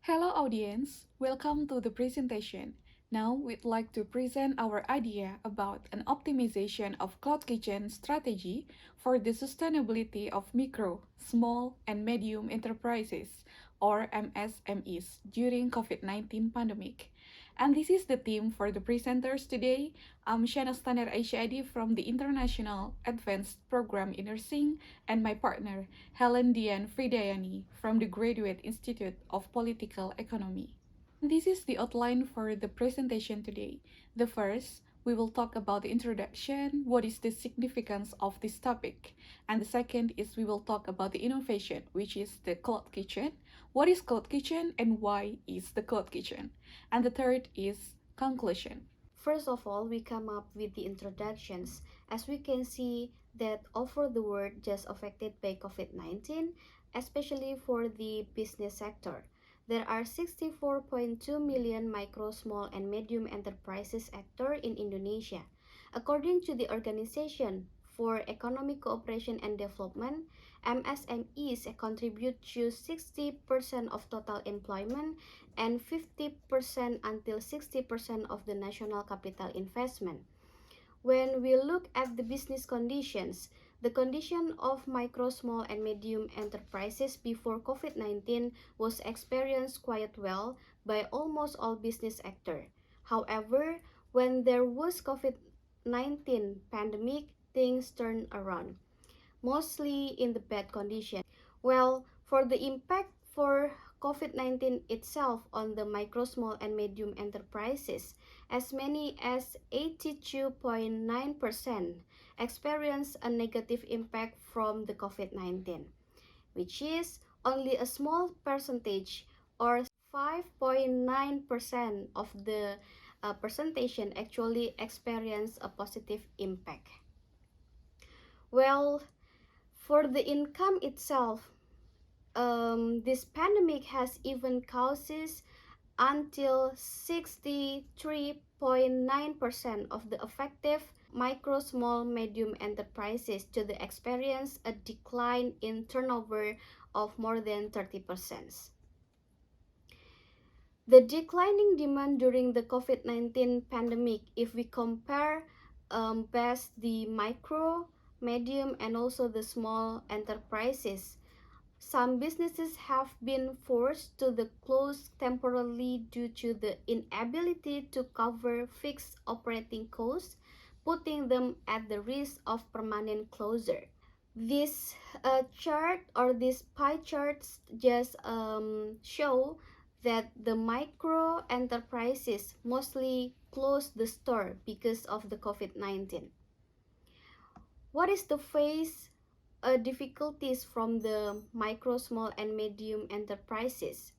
Hello audience, welcome to the presentation. Now we'd like to present our idea about an optimization of cloud kitchen strategy for the sustainability of micro, small, and medium enterprises or MSMEs during COVID-19 pandemic. And this is the theme for the presenters today. I'm Shannastaniar Adif from the International Advanced Program in Nursing and my partner Dian Fridayani from the Graduate Institute of Political Economy. This is the outline for the presentation today. The first, we will talk about the introduction, what is the significance of this topic. And the second is we will talk about the innovation, which is the cloud kitchen. What is cloud kitchen and why is the cloud kitchen? And the third is conclusion. First of all, we come up with the introductions. As we can see that over the world just affected by COVID-19, especially for the business sector. There are 64.2 million micro, small, and medium enterprises sector in Indonesia. According to the Organization for Economic Cooperation and Development, MSMEs contribute to 60% of total employment and 50% until 60% of the national capital investment. When we look at the business conditions, the condition of micro, small, and medium enterprises before COVID-19 was experienced quite well by almost all business actors. However, when there was COVID-19 pandemic, things turned around, mostly in the bad condition. Well, for the impact for COVID-19 itself on the micro, small, and medium enterprises, as many as 82.9% experienced a negative impact from the COVID-19, which is only a small percentage or 5.9% of the percentage actually experience a positive impact. Well, for the income itself, this pandemic has even causes until 63.9% of the effective micro, small, medium enterprises to the experience a decline in turnover of more than 30%. The declining demand during the COVID-19 pandemic, if we compare best the micro, medium, and also the small enterprises, some businesses have been forced to the close temporarily due to the inability to cover fixed operating costs, putting them at the risk of permanent closure. This chart or these pie charts just show that the micro enterprises mostly closed the store because of the COVID-19. What is the phase difficulties from the micro, small, and medium enterprises?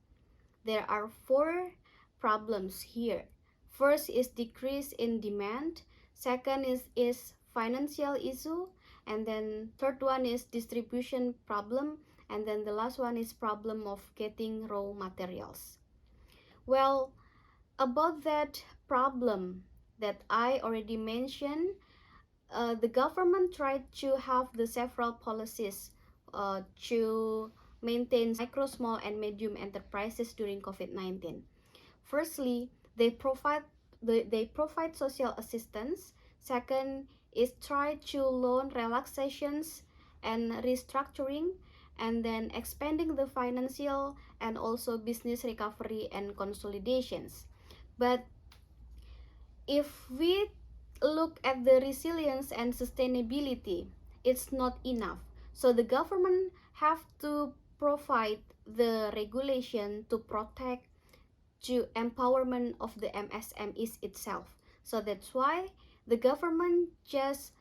There are 4 problems here. First is decrease in demand. Second is financial issue. And then third one is distribution problem. And then the last one is problem of getting raw materials. Well, about that problem that I already mentioned, the government tried to have the several policies to maintain micro, small, and medium enterprises during COVID-19. Firstly, they provide social assistance. Second is try to loan relaxations and restructuring, and then expanding the financial and also business recovery and consolidations. But if we look at the resilience and sustainability, it's not enough. So the government have to provide the regulation to protect to empowerment of the MSMEs itself. So that's why the government just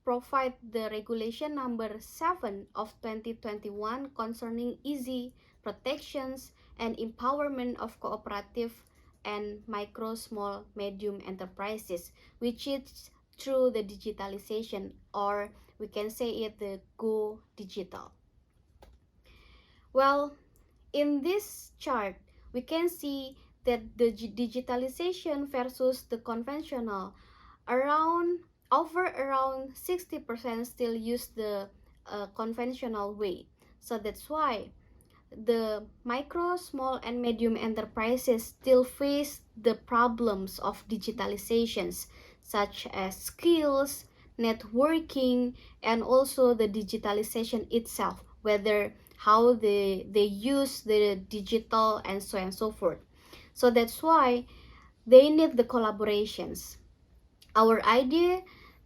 provide the regulation number 7 of 2021 concerning easy protections and empowerment of cooperative and micro, small, medium enterprises, which is through the digitalization, or we can say it the Go Digital. Well, in this chart, we can see that the digitalization versus the conventional, around 60% still use the conventional way. So that's why the micro, small, and medium enterprises still face the problems of digitalizations, such as skills, networking, and also the digitalization itself, whether how they use the digital and so on and so forth. So that's why they need the collaborations. Our idea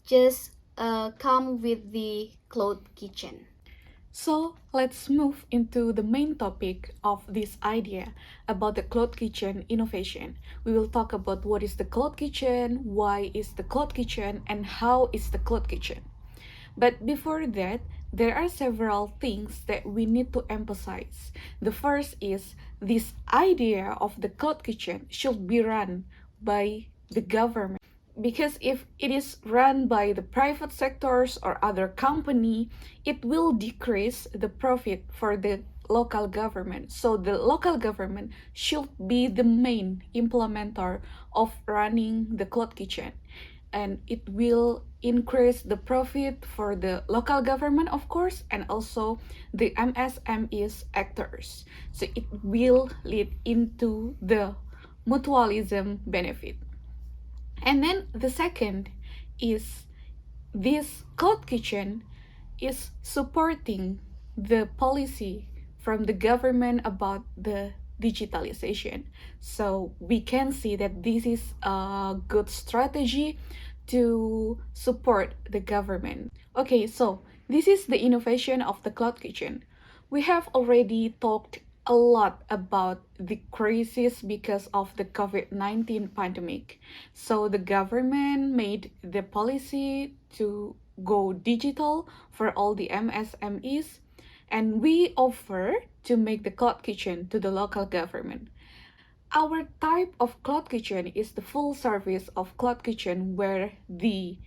just come with the cloud kitchen. So let's move into the main topic of this idea about the cloud kitchen innovation. We will talk about what is the cloud kitchen, why is the cloud kitchen, and how is the cloud kitchen. But before that, there are several things that we need to emphasize. The first is this idea of the cloud kitchen should be run by the government, because if it is run by the private sectors or other company, it will decrease the profit for the local government. So the local government should be the main implementer of running the cloud kitchen, and it will increase the profit for the local government, of course, and also the MSMEs actors. So it will lead into the mutualism benefit. And then the second is this cloud kitchen is supporting the policy from the government about the digitalization. So we can see that this is a good strategy to support the government. Okay, so this is the innovation of the cloud kitchen. We have already talked a lot about the crisis because of the COVID-19 pandemic. So the government made the policy to go digital for all the MSMEs, and we offer to make the cloud kitchen to the local government. Our type of cloud kitchen is the full service of cloud kitchen, where the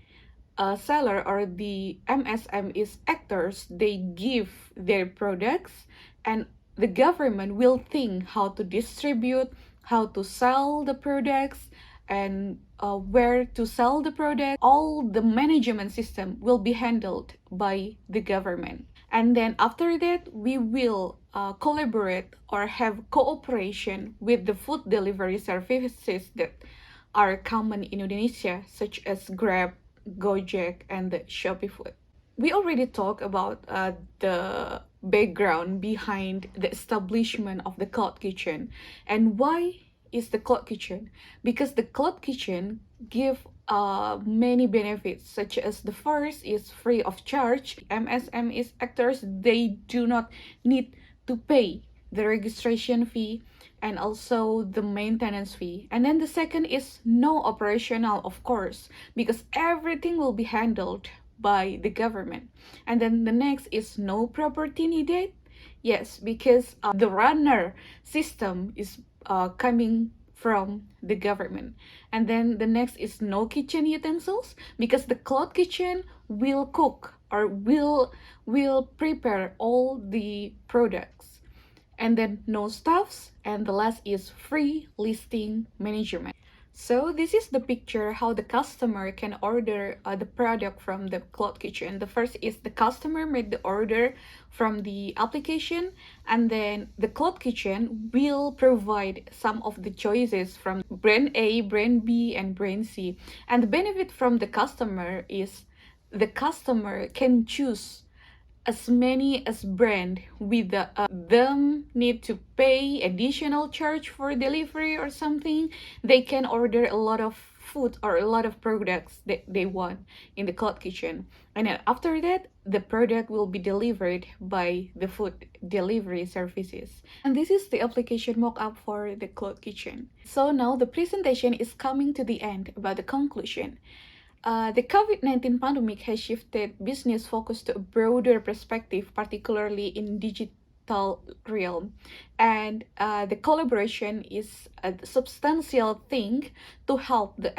seller or the MSMEs actors, they give their products, and the government will think how to distribute, how to sell the products, and where to sell the product. All the management system will be handled by the government. And then after that, we will collaborate or have cooperation with the food delivery services that are common in Indonesia, such as Grab, Gojek, and the Shopee Food. We already talked about the background behind the establishment of the cloud kitchen. And why is the cloud kitchen? Because the cloud kitchen give many benefits, such as the first is free of charge. MSMEs actors, they do not need to pay the registration fee and also the maintenance fee. And then the second is no operational, of course, because everything will be handled by the government. And then the next is no property needed. Yes, because the runner system is coming from the government. And then the next is no kitchen utensils, because the cloud kitchen will cook or will prepare all the products. And then no staffs, and the last is free listing management. So this is the picture how the customer can order the product from the cloud kitchen. The first is the customer made the order from the application, and then the cloud kitchen will provide some of the choices from brand A, brand B, and brand C. And the benefit from the customer is the customer can choose as many as brand with them need to pay additional charge for delivery or something. They can order a lot of food or a lot of products that they want in the cloud kitchen, and then after that the product will be delivered by the food delivery services. And this is the application mock-up for the cloud kitchen. So now the presentation is coming to the end about the conclusion. The COVID-19 pandemic has shifted business focus to a broader perspective, particularly in digital realm. And the collaboration is a substantial thing to help the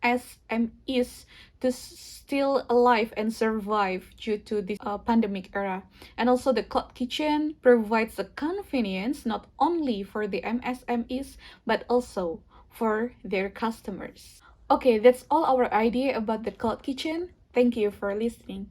SMEs to still alive and survive due to this pandemic era. And also the cloud kitchen provides a convenience not only for the MSMEs, but also for their customers. Okay, that's all our idea about the cloud kitchen. Thank you for listening.